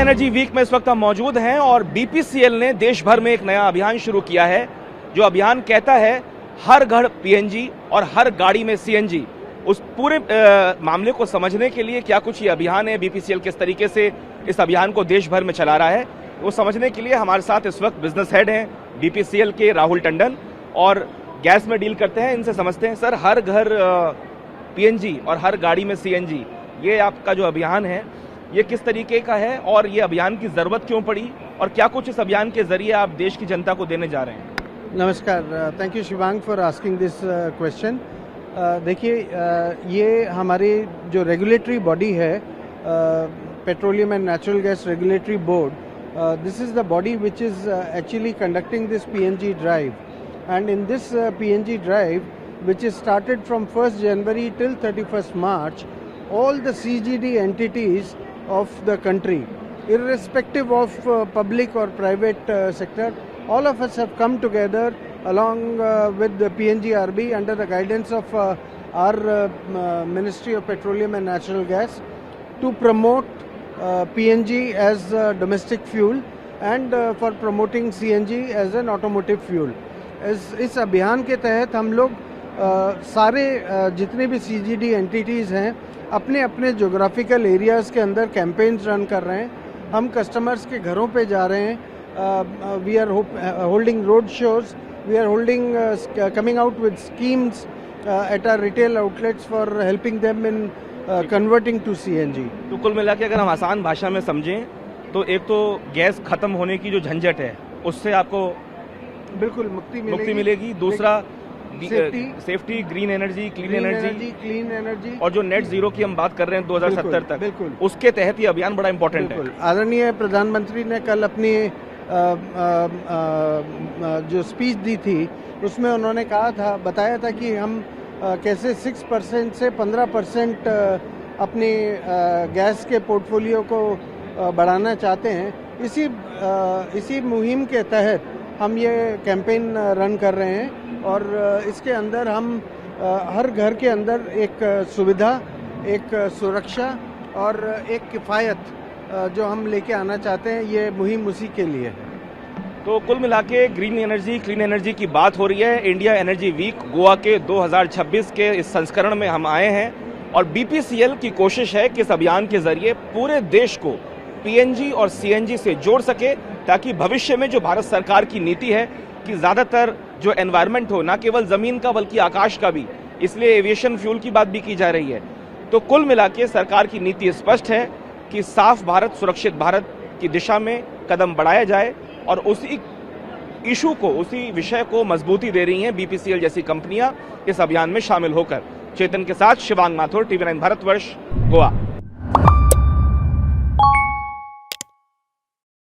Energy week में इस वक्त हम मौजूद हैं और बीपीसीएल ने देश भर में एक नया अभियान शुरू किया है। जो अभियान कहता है हर घर पीएनजी और हर गाड़ी में सीएनजी। उस पूरे मामले को समझने के लिए क्या कुछ ये अभियान है, बीपीसीएल किस तरीके से इस अभियान को देश भर में चला रहा है, वो समझने के लिए हमारे साथ इस वक्त बिजनेस हेड हैं बीपीसीएल के राहुल टंडन और गैस में डील करते हैं, इनसे समझते हैं। सर, हर घर पीएनजी और हर गाड़ी में सीएनजी, ये आपका जो अभियान है ये किस तरीके का है और ये अभियान की ज़रूरत क्यों पड़ी और क्या कुछ इस अभियान के जरिए आप देश की जनता को देने जा रहे हैं? नमस्कार, thank you Shivang for asking this question. देखिए, ये हमारी जो रेगुलेटरी बॉडी है, petroleum and natural gas regulatory board, this is the body which is actually conducting this PNG drive, and in this PNG drive, which is started from 1st January till 31st March, all the CGD entities of the country, irrespective of public or private sector, all of us have come together along with the PNGRB under the guidance of our Ministry of Petroleum and Natural Gas to promote PNG as domestic fuel and for promoting CNG as an automotive fuel. इस अभियान के तहत हम लोग सारे जितने भी CGD entities हैं अपने अपने जोग्राफिकल एरियाज़ के अंदर कैंपेन्स रन कर रहे हैं। हम कस्टमर्स के घरों पे जा रहे हैं। We are holding road shows, we are holding coming out with schemes at our retail outlets for helping them in converting to CNG. तो कुल मिला के अगर हम आसान भाषा में समझें तो एक तो गैस खत्म होने की जो झंझट है उससे आपको बिल्कुल मुक्ति मिलेगी। दूसरा safety, green energy, clean energy और जो नेट जीरो की हम बात कर रहे हैं 2070 तक, बिल्कुल उसके तहत ये अभियान बड़ा इंपॉर्टेंट है। आदरणीय प्रधानमंत्री ने कल अपनी जो स्पीच दी थी उसमें उन्होंने बताया था कि हम कैसे 6% से 15% अपनी गैस के पोर्टफोलियो को बढ़ाना चाहते हैं। इसी मुहिम के तहत हम ये कैंपेन रन कर रहे हैं और इसके अंदर हम हर घर के अंदर एक सुविधा, एक सुरक्षा और एक किफ़ायत जो हम लेके आना चाहते हैं, ये मुहिम उसी के लिए है। तो कुल मिला के ग्रीन एनर्जी, क्लीन एनर्जी की बात हो रही है। इंडिया एनर्जी वीक गोवा के 2026 के इस संस्करण में हम आए हैं और बीपीसीएल की कोशिश है कि इस अभियान के जरिए पूरे देश को पीएनजी और सीएनजी से जोड़ सके, ताकि भविष्य में जो भारत सरकार की नीति है कि ज़्यादातर जो एनवायरनमेंट हो, ना केवल ज़मीन का बल्कि आकाश का भी, इसलिए एविएशन फ्यूल की बात भी की जा रही है। तो कुल मिला के सरकार की नीति स्पष्ट है कि साफ भारत, सुरक्षित भारत की दिशा में कदम बढ़ाया जाए और उसी इशू को, उसी विषय को मजबूती दे रही हैं बीपीसीएल जैसी कंपनियां इस अभियान में शामिल होकर। चेतन के साथ शिवांग माथुर, TV9 भारतवर्ष, गोवा।